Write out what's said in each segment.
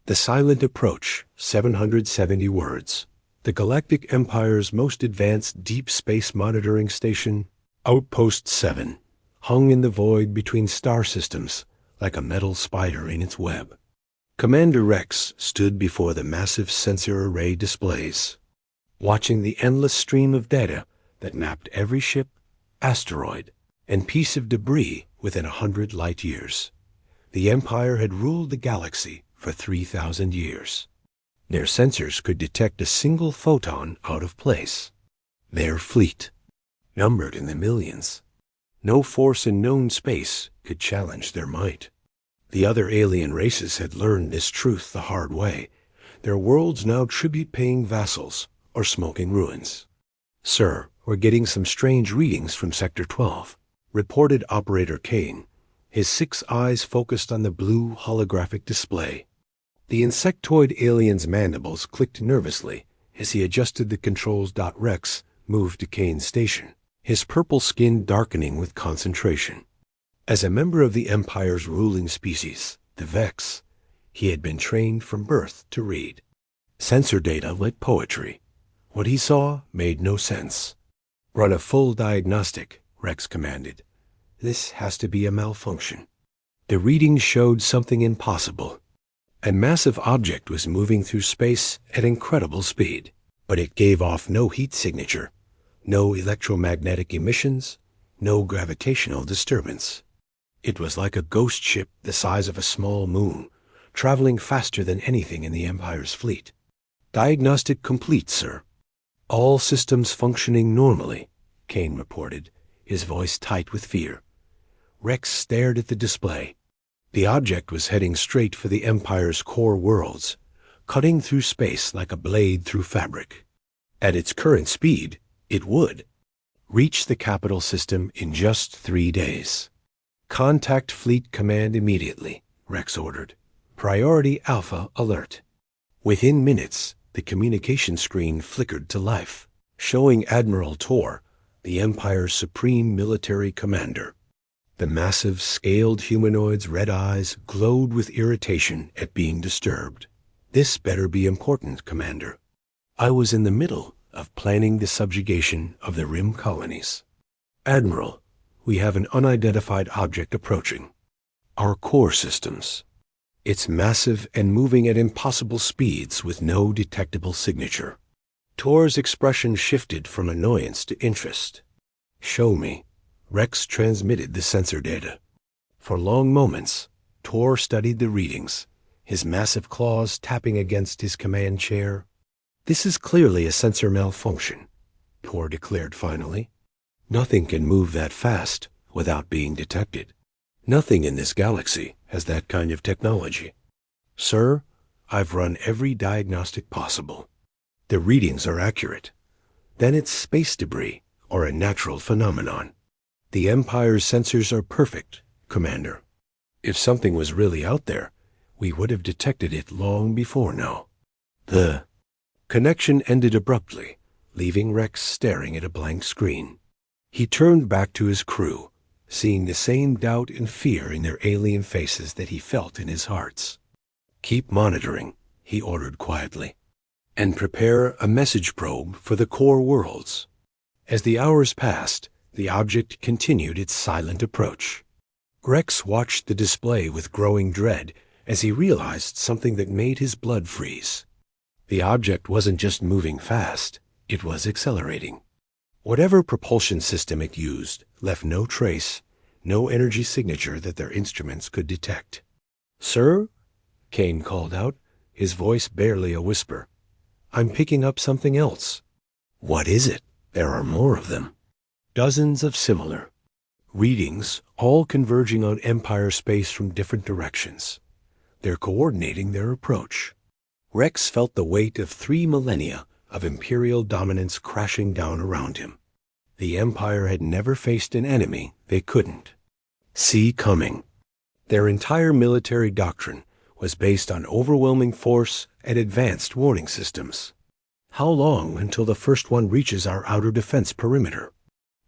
The Silent Approach, 770 words. The Galactic Empire's most advanced deep space monitoring station, Outpost 7, hung in the void between star systems like a metal spider in its web. Commander Rex stood before the massive sensor array displays, watching the endless stream of data that mapped every ship, asteroid, and piece of debris within 100 light years. The Empire had ruled the galaxy for 3,000 years. Their sensors could detect a single photon out of place. Their fleet, numbered in the millions. No force in known space could challenge their might. The other alien races had learned this truth the hard way, their worlds now tribute-paying vassals or smoking ruins. "Sir, we're getting some strange readings from Sector 12, reported Operator Kane, his 6 eyes focused on the blue holographic display. The insectoid alien's mandibles clicked nervously as he adjusted the controls. Rex moved to Kane's station, his purple skin darkening with concentration. As a member of the Empire's ruling species, the Vex, he had been trained from birth to read. Sensor data like poetry. What he saw made no sense. "Run a full diagnostic," Rex commanded. "This has to be a malfunction." The readings showed something impossible. A massive object was moving through space at incredible speed, but it gave off no heat signature, no electromagnetic emissions, no gravitational disturbance. It was like a ghost ship the size of a small moon, traveling faster than anything in the Empire's fleet. "Diagnostic complete, sir. All systems functioning normally," Kane reported, his voice tight with fear. Rex stared at the display. The object was heading straight for the Empire's core worlds, cutting through space like a blade through fabric. At its current speed, it would reach the capital system in just 3 days. "Contact Fleet Command immediately," Rex ordered. "Priority Alpha alert." Within minutes, the communication screen flickered to life, showing Admiral Tor, the Empire's supreme military commander. The massive, scaled humanoid's red eyes glowed with irritation at being disturbed. "This better be important, Commander. I was in the middle of planning the subjugation of the Rim colonies. Admiral, we have an unidentified object approaching. Our core systems. It's massive and moving at impossible speeds with no detectable signature." Tor's expression shifted from annoyance to interest. "Show me." Rex transmitted the sensor data. For long moments, Tor studied the readings, his massive claws tapping against his command chair. "This is clearly a sensor malfunction," Tor declared finally. "Nothing can move that fast without being detected. Nothing in this galaxy has that kind of technology. Sir, I've run every diagnostic possible. The readings are accurate. Then it's space debris or a natural phenomenon. The Empire's sensors are perfect, Commander. If something was really out there, we would have detected it long before now." The connection ended abruptly, leaving Rex staring at a blank screen. He turned back to his crew, seeing the same doubt and fear in their alien faces that he felt in his hearts. "Keep monitoring," he ordered quietly, "and prepare a message probe for the core worlds." As the hours passed, the object continued its silent approach. Rex watched the display with growing dread as he realized something that made his blood freeze. The object wasn't just moving fast, it was accelerating. Whatever propulsion system it used left no trace, no energy signature that their instruments could detect. "Sir?" Kane called out, his voice barely a whisper. "I'm picking up something else." "What is it?" "There are more of them. Dozens of similar readings, all converging on Empire space from different directions. They're coordinating their approach." Rex felt the weight of 3 millennia of Imperial dominance crashing down around him. The Empire had never faced an enemy they couldn't see coming. Their entire military doctrine was based on overwhelming force and advanced warning systems. "How long until the first one reaches our outer defense perimeter?"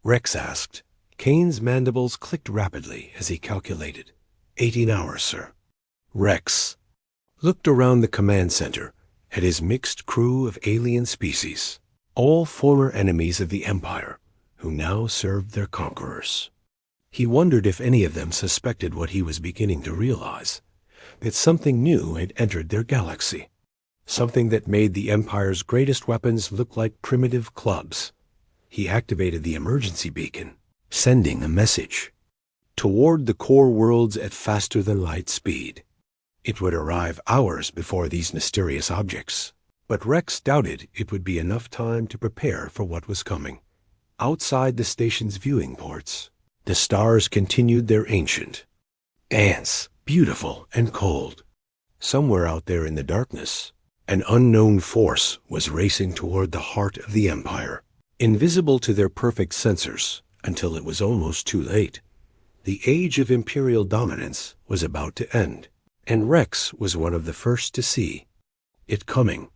Rex asked. Kane's mandibles clicked rapidly as he calculated. 18 hours, sir." "Rex." looked around the command center at his mixed crew of alien species, all former enemies of the Empire, who now served their conquerors. He wondered if any of them suspected what he was beginning to realize, that something new had entered their galaxy, something that made the Empire's greatest weapons look like primitive clubs. He activated the emergency beacon, sending a message toward the core worlds at faster-than-light speed. It would arrive hours before these mysterious objects, but Rex doubted it would be enough time to prepare for what was coming. Outside the station's viewing ports, the stars continued their ancient dance, beautiful and cold. Somewhere out there in the darkness, an unknown force was racing toward the heart of the Empire, invisible to their perfect sensors until it was almost too late. The age of Imperial dominance was about to end, and Rex was one of the first to see it coming.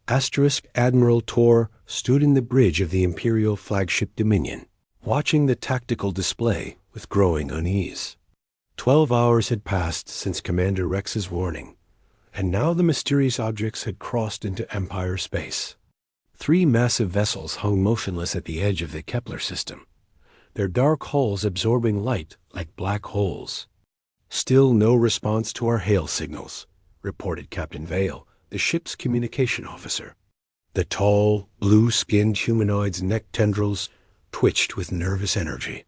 Admiral Tor stood in the bridge of the Imperial flagship Dominion, watching the tactical display with growing unease. 12 hours had passed since Commander Rex's warning, and now the mysterious objects had crossed into Empire space. 3 massive vessels hung motionless at the edge of the Kepler system, their dark hulls absorbing light like black holes. "Still no response to our hail signals," reported Captain Vale, the ship's communication officer. The tall, blue-skinned humanoid's neck tendrils twitched with nervous energy.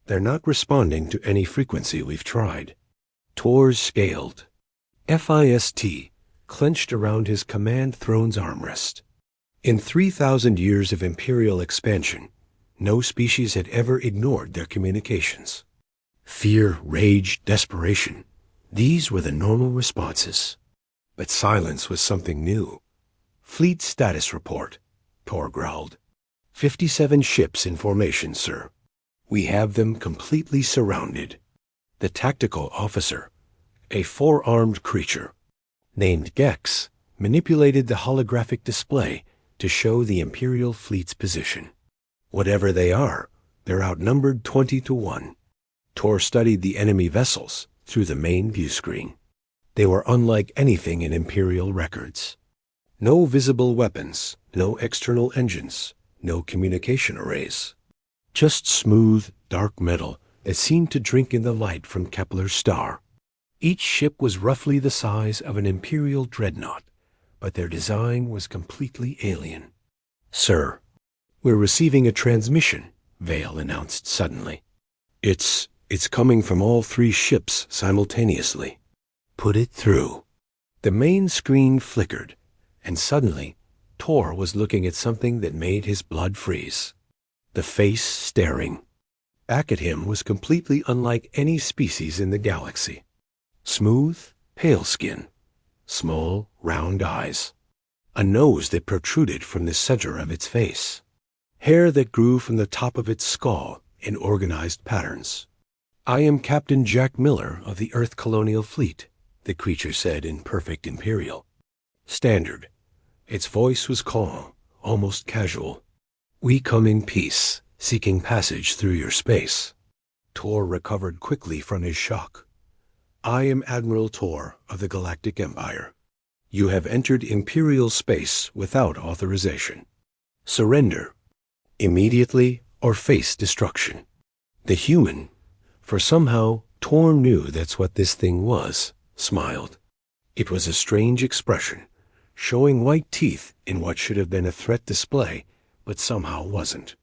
"They're not responding to any frequency we've tried." Tor's scaled. FIST clenched around his command throne's armrest. In 3,000 years of Imperial expansion, no species had ever ignored their communications. Fear, rage, desperation, these were the normal responses. But silence was something new. "Fleet status report," Tor growled. 57 ships in formation, sir. We have them completely surrounded. The tactical officer, a 4-armed creature named Gex, manipulated the holographic display to show the Imperial fleet's position. Whatever they are, they're outnumbered 20 to 1. Tor studied the enemy vessels through the main view screen. They were unlike anything in Imperial records. No visible weapons, no external engines, no communication arrays. Just smooth, dark metal that seemed to drink in the light from Kepler's star. Each ship was roughly the size of an Imperial dreadnought, but their design was completely alien. "Sir, we're receiving a transmission," Vale announced suddenly. It's coming from all 3 ships simultaneously." "Put it through." The main screen flickered, and suddenly Tor was looking at something that made his blood freeze. The face staring back at him was completely unlike any species in the galaxy. Smooth, pale skin, small, round eyes, a nose that protruded from the center of its face, hair that grew from the top of its skull in organized patterns. "I am Captain Jack Miller of the Earth Colonial Fleet," the creature said in perfect Imperial standard. Its voice was calm, almost casual. "We come in peace, seeking passage through your space." Tor recovered quickly from his shock. "I am Admiral Tor of the Galactic Empire. You have entered Imperial space without authorization. Surrender immediately or face destruction." The human, for somehow Tor knew that's what this thing was, smiled. It was a strange expression, showing white teeth in what should have been a threat display, but somehow wasn't.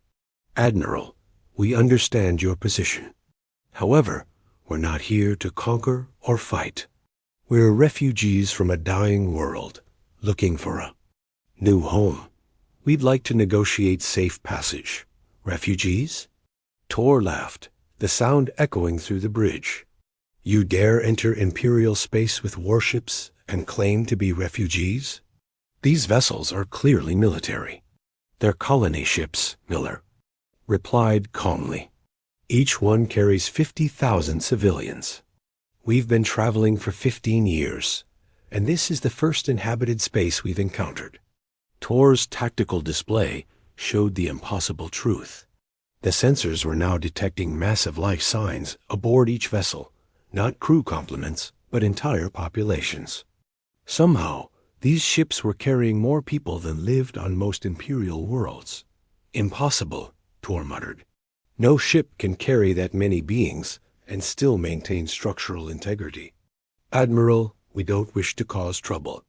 "Admiral, we understand your position. However, we're not here to conquer or fight. We're refugees from a dying world, looking for a new home. We'd like to negotiate safe passage." "Refugees?" Tor laughed, the sound echoing through the bridge. "You dare enter Imperial space with warships and claim to be refugees? These vessels are clearly military." "They're colony ships," Miller replied calmly. "Each one carries 50,000 civilians. We've been traveling for 15 years, and this is the first inhabited space we've encountered." Tor's tactical display showed the impossible truth. The sensors were now detecting massive life signs aboard each vessel, not crew complements, but entire populations. Somehow, these ships were carrying more people than lived on most Imperial worlds. Impossible, Tor muttered. No ship can carry that many beings and still maintain structural integrity. Admiral, we don't wish to cause trouble.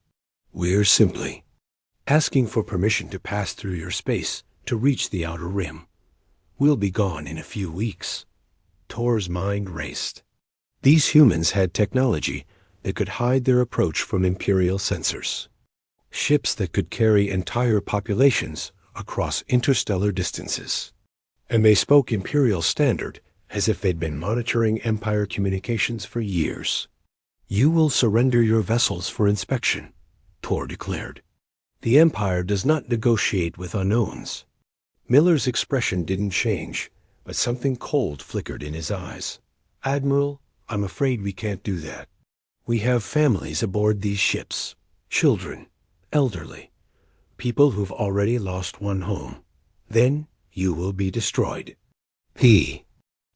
We're simply asking for permission to pass through your space to reach the outer rim. We'll be gone in a few weeks. Tor's mind raced. These humans had technology that could hide their approach from Imperial sensors. Ships that could carry entire populations across interstellar distances. And they spoke Imperial Standard as if they'd been monitoring Empire communications for years. You will surrender your vessels for inspection, Tor declared. The Empire does not negotiate with unknowns. Miller's expression didn't change, but something cold flickered in his eyes. Admiral, I'm afraid we can't do that. We have families aboard these ships, children, elderly, people who've already lost one home. Then you will be destroyed.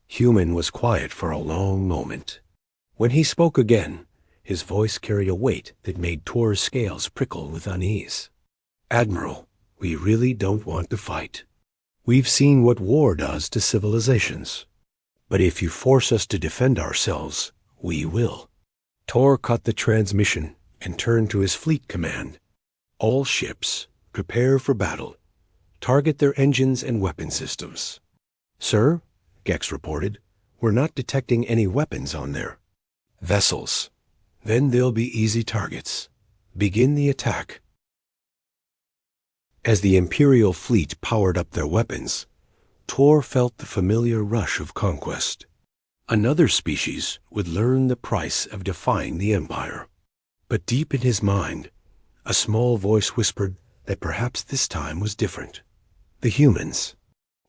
Human was quiet for a long moment. When he spoke again, his voice carried a weight that made Tor's scales prickle with unease. Admiral, we really don't want to fight. We've seen what war does to civilizations. But if you force us to defend ourselves, we will. Tor cut the transmission and turned to his fleet command. All ships, prepare for battle. Target their engines and weapon systems. Sir, Gex reported, we're not detecting any weapons on their vessels. Then they'll be easy targets. Begin the attack. As the Imperial fleet powered up their weapons, Tor felt the familiar rush of conquest. Another species would learn the price of defying the Empire. But deep in his mind, a small voice whispered that perhaps this time was different. The humans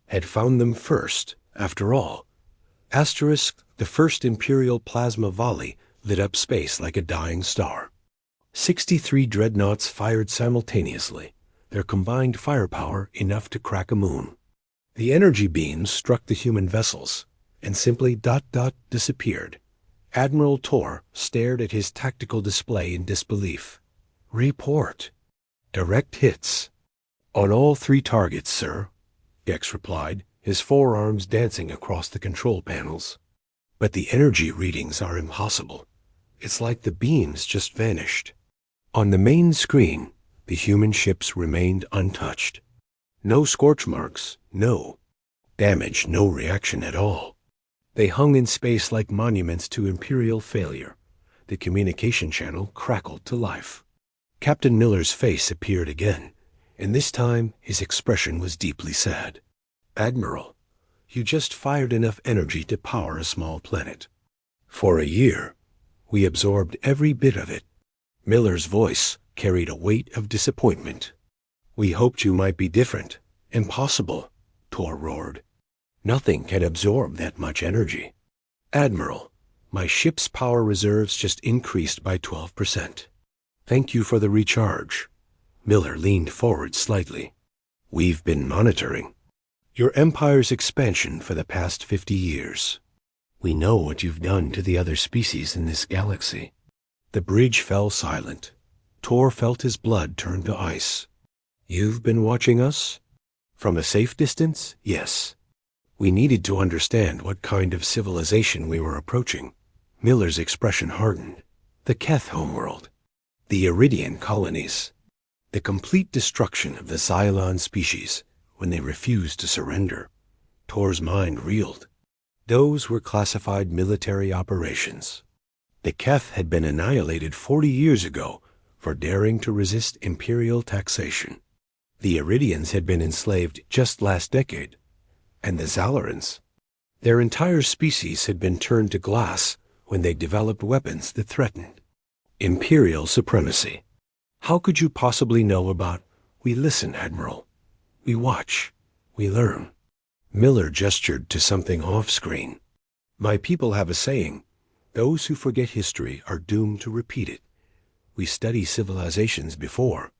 had found them first, after all. Asterisk, the first Imperial plasma volley lit up space like a dying star. 63 dreadnoughts fired simultaneously, their combined firepower enough to crack a moon. The energy beams struck the human vessels and simply disappeared. Admiral Tor stared at his tactical display in disbelief. Report. Direct hits. On all 3 targets, sir, Gex replied, his forearms dancing across the control panels. But the energy readings are impossible. It's like the beams just vanished. On the main screen, the human ships remained untouched. No scorch marks, no damage, no reaction at all. They hung in space like monuments to Imperial failure. The communication channel crackled to life. Captain Miller's face appeared again, and this time his expression was deeply sad. Admiral, you just fired enough energy to power a small planet. For a year, we absorbed every bit of it. Miller's voice carried a weight of disappointment. We hoped you might be different. Impossible, Tor roared. Nothing can absorb that much energy. Admiral, my ship's power reserves just increased by 12%. Thank you for the recharge. Miller leaned forward slightly. We've been monitoring your Empire's expansion for the past 50 years. We know what you've done to the other species in this galaxy. The bridge fell silent. Tor felt his blood turn to ice. You've been watching us? From a safe distance, yes. We needed to understand what kind of civilization we were approaching. Miller's expression hardened. The Keth homeworld. The Iridian colonies. The complete destruction of the Cylon species when they refused to surrender. Tor's mind reeled. Those were classified military operations. The Keth had been annihilated 40 years ago for daring to resist Imperial taxation. The Iridians had been enslaved just last decade, and the Zalarans, their entire species had been turned to glass when they developed weapons that threatened Imperial supremacy. How could you possibly know about? We listen, Admiral. We watch. We learn. Miller gestured to something off-screen. My people have a saying, those who forget history are doomed to repeat it. We study civilizations before.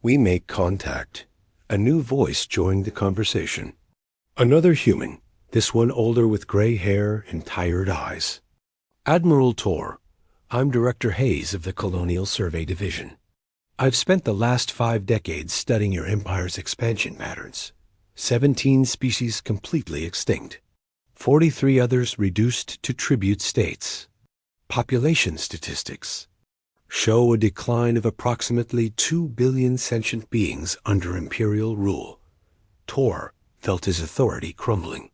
We make contact. A new voice joined the conversation. Another human, this one older with gray hair and tired eyes. Admiral Tor, I'm Director Hayes of the Colonial Survey Division. I've spent the last 5 decades studying your empire's expansion patterns. 17 species completely extinct. 43 others reduced to tribute states. Population statistics show a decline of approximately 2 billion sentient beings under imperial rule. Tor felt his authority crumbling.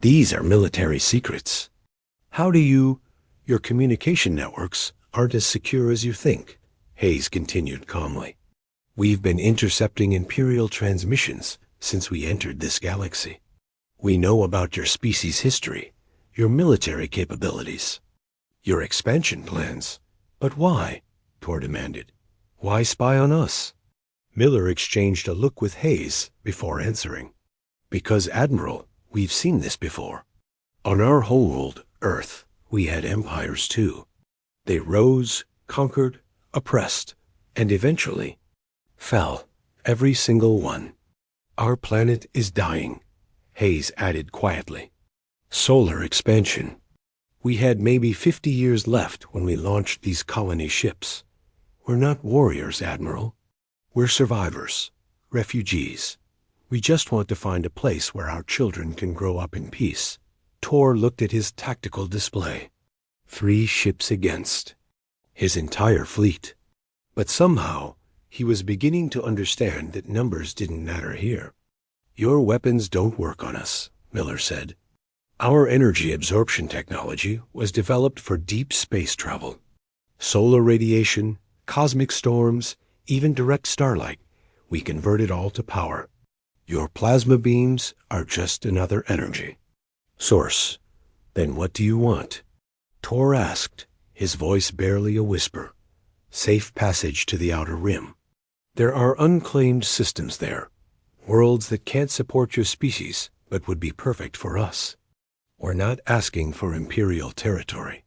These are military secrets. How do your communication networks aren't as secure as you think, Hayes continued calmly. We've been intercepting imperial transmissions since we entered this galaxy. We know about your species' history, your military capabilities, your expansion plans. But why? Tor demanded. Why spy on us? Miller exchanged a look with Hayes before answering. Because, Admiral, we've seen this before. On our homeworld, Earth, we had empires too. They rose, conquered, oppressed, and eventually fell, every single one. Our planet is dying, Hayes added quietly. Solar expansion. We had maybe 50 years left when we launched these colony ships. We're not warriors, Admiral. We're survivors, refugees. We just want to find a place where our children can grow up in peace. Tor looked at his tactical display. 3 ships against his entire fleet. But somehow, he was beginning to understand that numbers didn't matter here. Your weapons don't work on us, Miller said. Our energy absorption technology was developed for deep space travel. Solar radiation, cosmic storms, even direct starlight, we convert it all to power. Your plasma beams are just another energy source. Then what do you want? Tor asked, his voice barely a whisper. Safe passage to the outer rim. There are unclaimed systems there, worlds that can't support your species but would be perfect for us. We're not asking for imperial territory,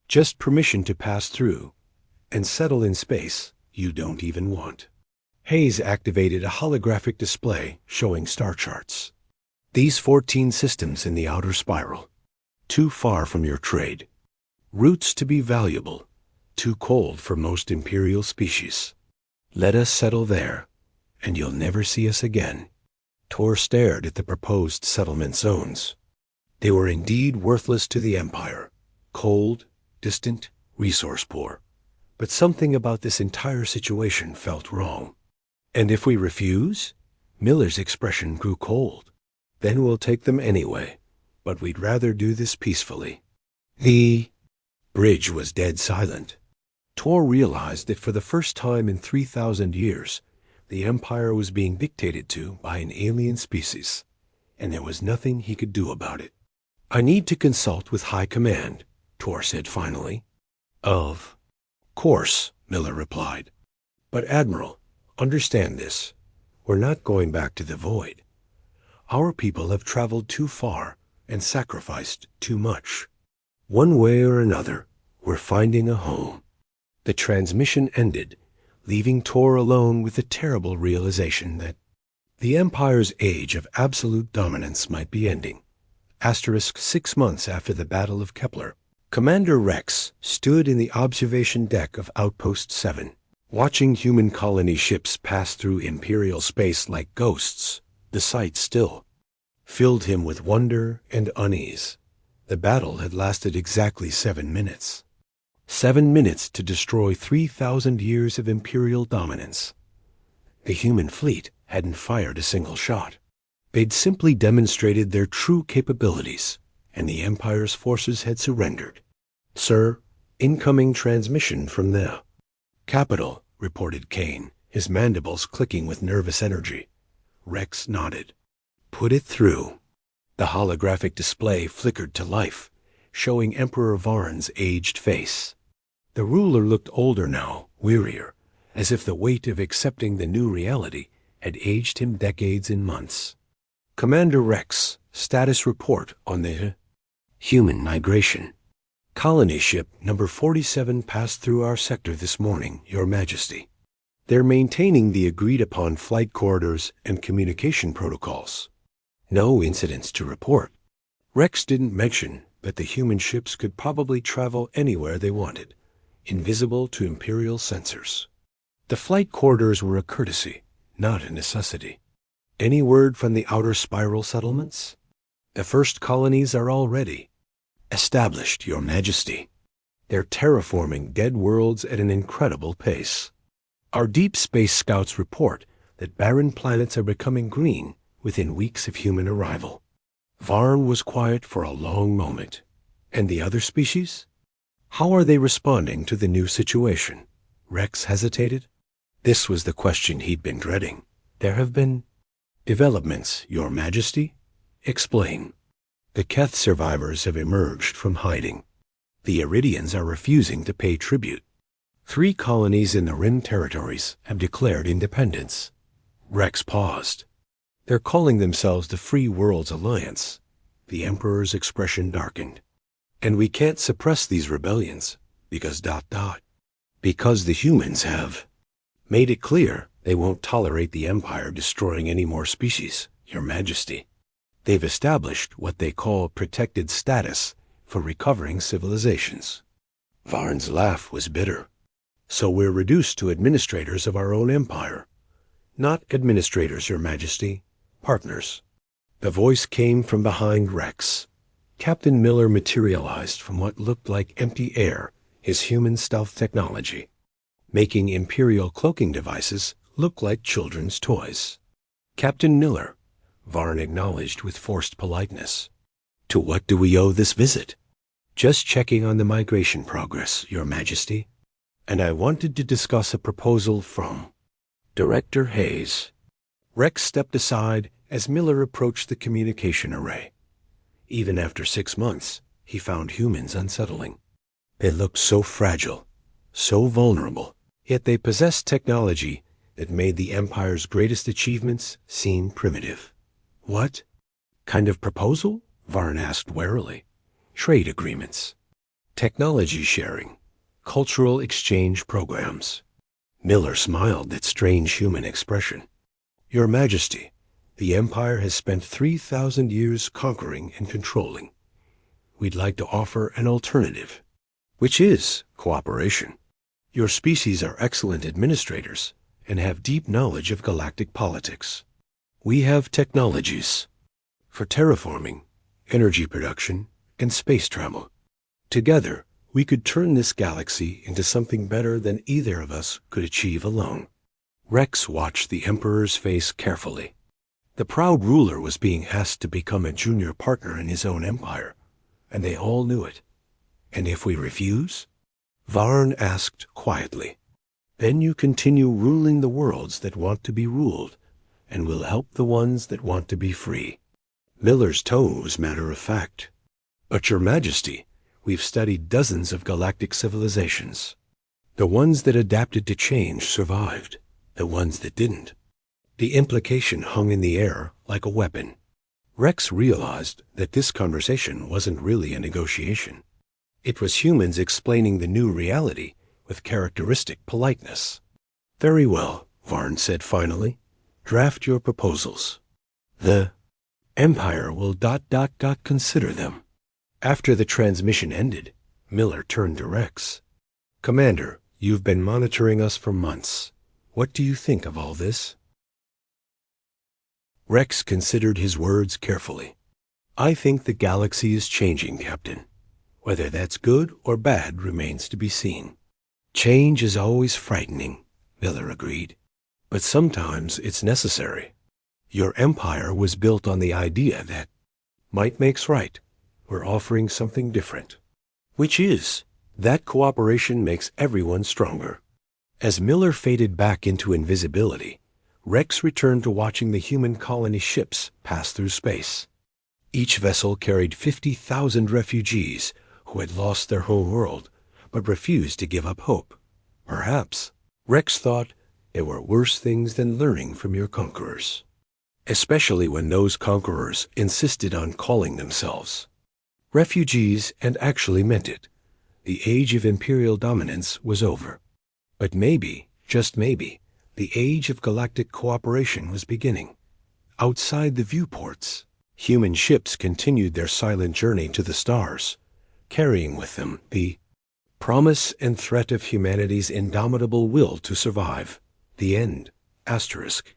just permission to pass through and settle in space you don't even want. Hayes activated a holographic display showing star charts. These 14 systems in the outer spiral. Too far from your trade. Routes to be valuable. Too cold for most imperial species. Let us settle there, and you'll never see us again. Tor stared at the proposed settlement zones. They were indeed worthless to the Empire. Cold, distant, resource poor. But something about this entire situation felt wrong. And if we refuse? Miller's expression grew cold. Then we'll take them anyway, but we'd rather do this peacefully. The bridge was dead silent. Tor realized that for the first time in 3,000 years, the Empire was being dictated to by an alien species, and there was nothing he could do about it. I need to consult with High Command, Tor said finally. Of course, Miller replied. But Admiral, understand this. We're not going back to the void. Our people have traveled too far and sacrificed too much. One way or another, we're finding a home. The transmission ended, leaving Tor alone with the terrible realization that the Empire's age of absolute dominance might be ending. 6 months after the Battle of Kepler, Commander Rex stood in the observation deck of Outpost 7, watching human colony ships pass through Imperial space like ghosts. The sight still filled him with wonder and unease. The battle had lasted exactly 7 minutes. 7 minutes to destroy 3,000 years of Imperial dominance. The human fleet hadn't fired a single shot. They'd simply demonstrated their true capabilities, and the Empire's forces had surrendered. Sir, incoming transmission from the Capital, reported Kane, his mandibles clicking with nervous energy. Rex nodded. Put it through. The holographic display flickered to life, showing Emperor Varn's aged face. The ruler looked older now, wearier, as if the weight of accepting the new reality had aged him decades in months. Commander Rex, status report on the human migration. Colony ship number 47 passed through our sector this morning, Your Majesty. They're maintaining the agreed-upon flight corridors and communication protocols. No incidents to report. Rex didn't mention that the human ships could probably travel anywhere they wanted, invisible to Imperial sensors. The flight corridors were a courtesy, not a necessity. Any word from the outer spiral settlements? The first colonies are already established, Your Majesty. They're terraforming dead worlds at an incredible pace. Our deep space scouts report that barren planets are becoming green within weeks of human arrival. Varn was quiet for a long moment. And the other species? How are they responding to the new situation? Rex hesitated. This was the question he'd been dreading. There have been developments, Your Majesty. Explain. The Keth survivors have emerged from hiding. The Iridians are refusing to pay tribute. 3 colonies in the Rim territories have declared independence. Rex paused. They're calling themselves the Free Worlds Alliance. The Emperor's expression darkened. And we can't suppress these rebellions because ... because the humans have made it clear they won't tolerate the Empire destroying any more species, Your Majesty. They've established what they call protected status for recovering civilizations. Varn's laugh was bitter. So we're reduced to administrators of our own empire. Not administrators, Your Majesty. Partners. The voice came from behind Rex. Captain Miller materialized from what looked like empty air, his human stealth technology, making Imperial cloaking devices look like children's toys. Captain Miller, Varn acknowledged with forced politeness. To what do we owe this visit? Just checking on the migration progress, Your Majesty. And I wanted to discuss a proposal from Director Hayes. Rex stepped aside as Miller approached the communication array. Even after 6 months, he found humans unsettling. They looked so fragile, so vulnerable, yet they possessed technology that made the Empire's greatest achievements seem primitive. What kind of proposal? Varn asked warily. Trade agreements, technology sharing, cultural exchange programs. Miller smiled that strange human expression. Your Majesty, the Empire has spent 3,000 years conquering and controlling. We'd like to offer an alternative, which is cooperation. Your species are excellent administrators and have deep knowledge of galactic politics. We have technologies for terraforming, energy production, and space travel. Together, we could turn this galaxy into something better than either of us could achieve alone. Rex watched the Emperor's face carefully. The proud ruler was being asked to become a junior partner in his own empire, and they all knew it. And if we refuse? Varn asked quietly. Then you continue ruling the worlds that want to be ruled, and will help the ones that want to be free. Miller's tone was matter of fact. But Your Majesty, we've studied dozens of galactic civilizations. The ones that adapted to change survived. The ones that didn't. The implication hung in the air like a weapon. Rex realized that this conversation wasn't really a negotiation. It was humans explaining the new reality with characteristic politeness. Very well, Varn said finally. Draft your proposals. The Empire will ... consider them. After the transmission ended, Miller turned to Rex. Commander, you've been monitoring us for months. What do you think of all this? Rex considered his words carefully. I think the galaxy is changing, Captain. Whether that's good or bad remains to be seen. Change is always frightening, Miller agreed. But sometimes it's necessary. Your empire was built on the idea that might makes right. We're offering something different. Which is that cooperation makes everyone stronger. As Miller faded back into invisibility, Rex returned to watching the human colony ships pass through space. Each vessel carried 50,000 refugees who had lost their home world but refused to give up hope. Perhaps, Rex thought, there were worse things than learning from your conquerors. Especially when those conquerors insisted on calling themselves refugees and actually meant it. The age of imperial dominance was over. But maybe, just maybe, the age of galactic cooperation was beginning. Outside the viewports, human ships continued their silent journey to the stars, carrying with them the Promise and threat of humanity's indomitable will to survive. The end. Asterisk.